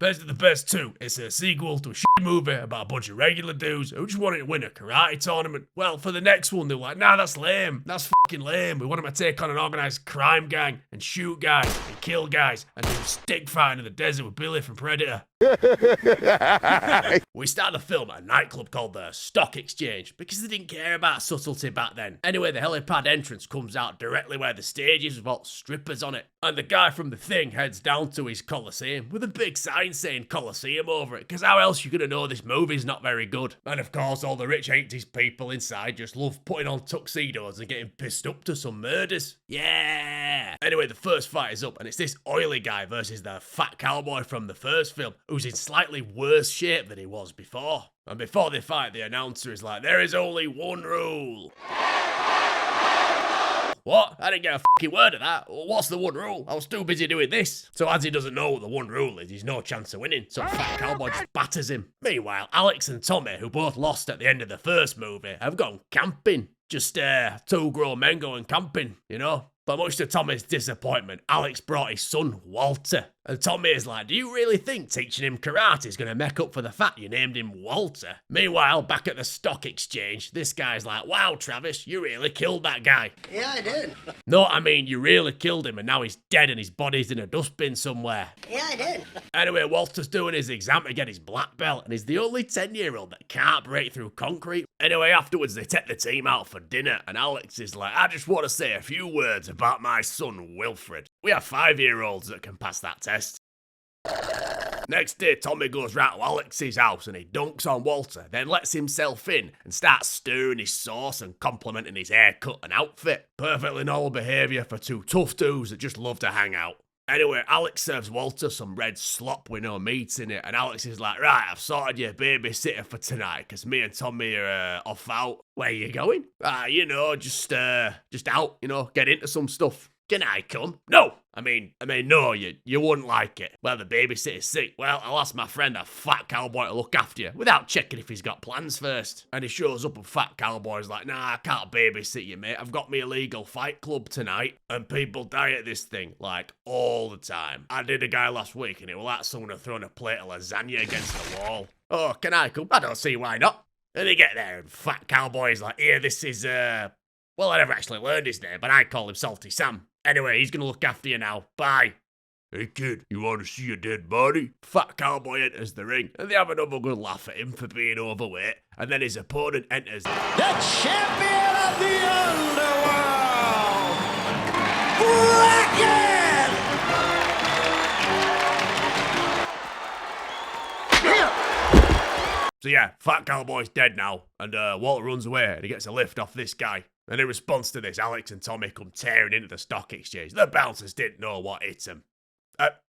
Best of the Best 2. It's a sequel to a shit movie about a bunch of regular dudes who just wanted to win a karate tournament. Well, for the next one, they were like, nah, that's lame. That's fucking lame. We want them to take on an organised crime gang and shoot guys and kill guys and do stick fighting in the desert with Billy from Predator. We start the film at a nightclub called the Stock Exchange because they didn't care about subtlety back then. Anyway, the helipad entrance comes out directly where the stage is with all strippers on it. And the guy from The Thing heads down to his Coliseum with a big sign saying Coliseum over it, because how else you gonna know this movie's not very good? And of course, all the rich 80s people inside just love putting on tuxedos and getting pissed up to some murders. Yeah! Anyway, the first fight is up, and it's this oily guy versus the fat cowboy from the first film, who's in slightly worse shape than he was before. And before they fight, the announcer is like, there is only one rule. What? I didn't get a fucking word of that. What's the one rule? I was too busy doing this. So as he doesn't know what the one rule is, he's no chance of winning. So fat cowboy just batters him. Meanwhile, Alex and Tommy, who both lost at the end of the first movie, have gone camping. Just two grown men going camping, you know? But much to Tommy's disappointment, Alex brought his son, Walter. And Tommy is like, do you really think teaching him karate is going to make up for the fact you named him Walter? Meanwhile, back at the stock exchange, this guy's like, wow, Travis, you really killed that guy. Yeah, I did. No, I mean, you really killed him and now he's dead and his body's in a dustbin somewhere. Yeah, I did. Anyway, Walter's doing his exam to get his black belt and he's the only 10-year-old that can't break through concrete. Anyway, afterwards they take the team out for dinner and Alex is like, I just want to say a few words about my son, Wilfred. We have 5-year-olds that can pass that test. Next day, Tommy goes round to Alex's house and he dunks on Walter, then lets himself in and starts stirring his sauce and complimenting his haircut and outfit. Perfectly normal behaviour for two tough dudes that just love to hang out. Anyway, Alex serves Walter some red slop with no meat in it, and Alex is like, right, I've sorted your babysitter for tonight, because me and Tommy are off out. Where you going? You know, just out, you know, get into some stuff. Can I come? No! I mean, no, you wouldn't like it. Well, the babysitter's sick. Well, I'll ask my friend, a fat cowboy, to look after you, without checking if he's got plans first. And he shows up and fat cowboy's like, nah, I can't babysit you, mate. I've got me illegal fight club tonight. And people die at this thing, like, all the time. I did a guy last week, and it was like someone had thrown a plate of lasagna against the wall. Oh, can I come? I don't see why not. And they get there, and fat cowboy's like, here, this is, well, I never actually learned his name, but I call him Salty Sam. Anyway, he's gonna look after you now. Bye. Hey kid, you want to see a dead body? Fat cowboy enters the ring, and they have another good laugh at him for being overweight. And then his opponent enters. The champion of the underworld, Bracken! So yeah, fat cowboy's dead now, and Walter runs away, and he gets a lift off this guy. And in response to this, Alex and Tommy come tearing into the stock exchange. The bouncers didn't know what hit them.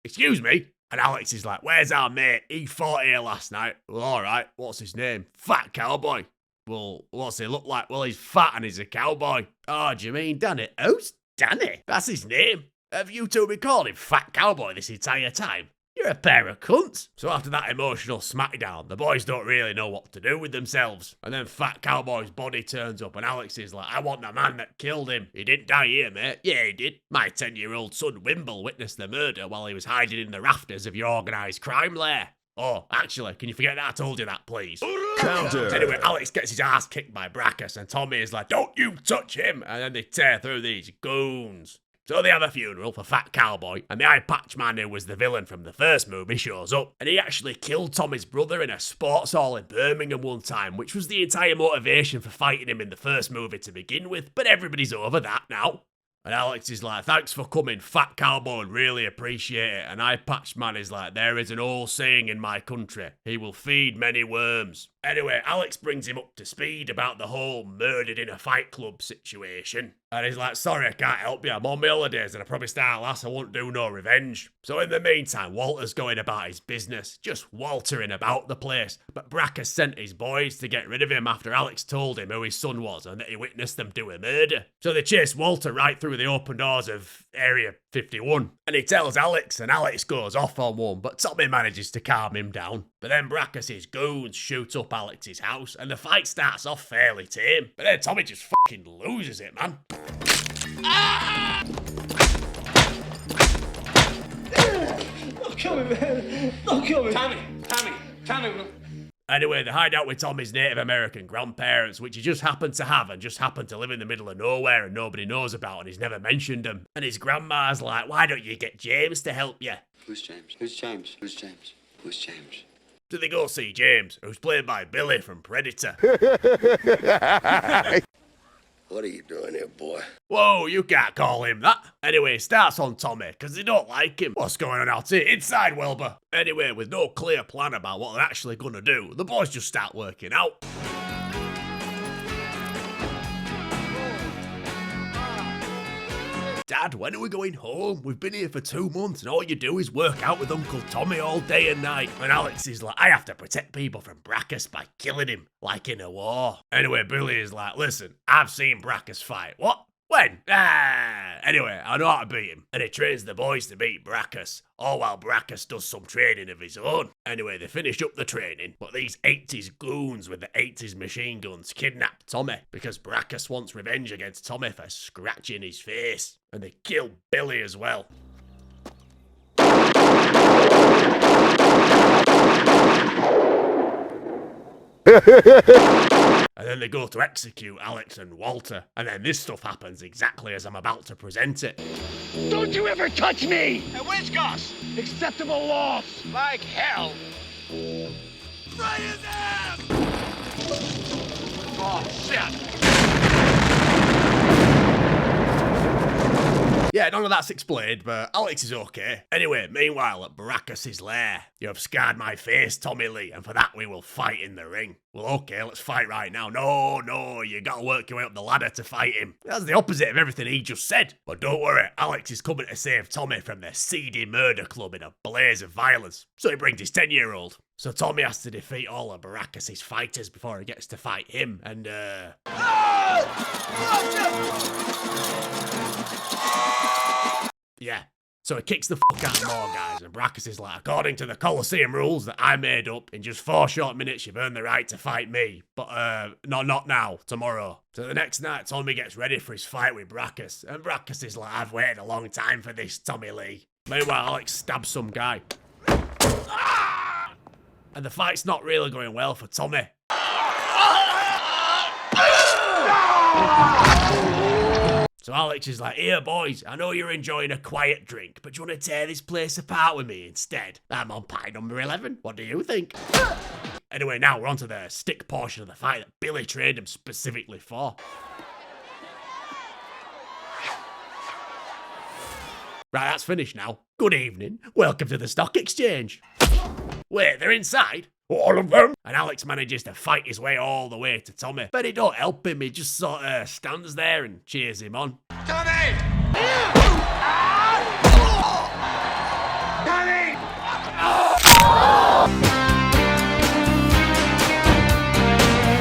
Excuse me? And Alex is like, where's our mate? He fought here last night. Well, alright, what's his name? Fat Cowboy. Well, what's he look like? Well, he's fat and he's a cowboy. Oh, do you mean Danny? Who's Danny? That's his name. Have you two been calling him Fat Cowboy this entire time? You're a pair of cunts. So after that emotional smackdown, the boys don't really know what to do with themselves. And then Fat Cowboy's body turns up and Alex is like, I want the man that killed him. He didn't die here, mate. Yeah, he did. My 10-year-old son Wimble witnessed the murder while he was hiding in the rafters of your organised crime lair. Oh, actually, can you forget that I told you that, please? Counter. Anyway, Alex gets his ass kicked by Brackus and Tommy is like, don't you touch him. And then they tear through these goons. So they have a funeral for Fat Cowboy, and the eye patch man who was the villain from the first movie shows up, and he actually killed Tommy's brother in a sports hall in Birmingham one time, which was the entire motivation for fighting him in the first movie to begin with, but everybody's over that now. And Alex is like, thanks for coming, Fat Cowboy, really appreciate it. And eye patch man is like, there is an old saying in my country, he will feed many worms. Anyway, Alex brings him up to speed about the whole murdered in a fight club situation. And he's like, sorry, I can't help you. I'm on my holidays and I promised our lass I won't do no revenge. So in the meantime, Walter's going about his business, just waltering about the place. But Brackus sent his boys to get rid of him after Alex told him who his son was and that he witnessed them do a murder. So they chase Walter right through the open doors of Area 51. And he tells Alex, and Alex goes off on one, but Tommy manages to calm him down. But then Brackus's goons shoot up Alex's house, and the fight starts off fairly tame. But then Tommy just fucking loses it, man. Ah! kill me, man. Don't kill me. Tommy. Anyway, they hide out with Tommy's Native American grandparents, which he just happened to have and just happened to live in the middle of nowhere and nobody knows about and he's never mentioned them. And his grandma's like, why don't you get James to help you? Who's James? Who's James? Who's James? Who's James? So they go see James, who's played by Billy from Predator. What are you doing here, boy? Whoa, you can't call him that. Anyway, it starts on Tommy, because they don't like him. What's going on out here? Inside, Wilbur. Anyway, with no clear plan about what they're actually gonna do, the boys just start working out. Dad, when are we going home? We've been here for 2 months and all you do is work out with Uncle Tommy all day and night. And Alex is like, I have to protect people from Brackus by killing him, like in a war. Anyway, Billy is like, listen, I've seen Brackus fight. What? When? Anyway, I know how to beat him. And he trains the boys to beat Brackus. All while Brackus does some training of his own. Anyway, they finish up the training, but these 80s goons with the 80s machine guns kidnap Tommy because Brackus wants revenge against Tommy for scratching his face. And they kill Billy as well. And then they go to execute Alex and Walter. And then this stuff happens exactly as I'm about to present it. Don't you ever touch me! Hey, where's Gus? Acceptable loss! Like hell. Fry his ass! Oh, shit. Yeah, none of that's explained, but Alex is okay. Anyway, meanwhile, at Brackus' lair, you have scarred my face, Tommy Lee, and for that we will fight in the ring. Well, okay, let's fight right now. No, you gotta work your way up the ladder to fight him. That's the opposite of everything he just said. But don't worry, Alex is coming to save Tommy from the seedy murder club in a blaze of violence. So he brings his 10-year-old. So Tommy has to defeat all of Brackus' fighters before he gets to fight him, and yeah. So he kicks the fuck out of more guys, and Brackus is like, according to the Colosseum rules that I made up, in just 4 short minutes you've earned the right to fight me. But, not now, tomorrow. So the next night, Tommy gets ready for his fight with Brackus, and Brackus is like, I've waited a long time for this, Tommy Lee. Meanwhile, Alex stabs some guy. And the fight's not really going well for Tommy. So Alex is like, here boys, I know you're enjoying a quiet drink, but do you want to tear this place apart with me instead? I'm on pie number 11. What do you think? Anyway, now we're on to the stick portion of the fight that Billy trained him specifically for. Right, that's finished now. Good evening. Welcome to the stock exchange. Wait, they're inside? All of them? And Alex manages to fight his way all the way to Tommy. But he don't help him, he just sort of stands there and cheers him on. Tommy! Tommy!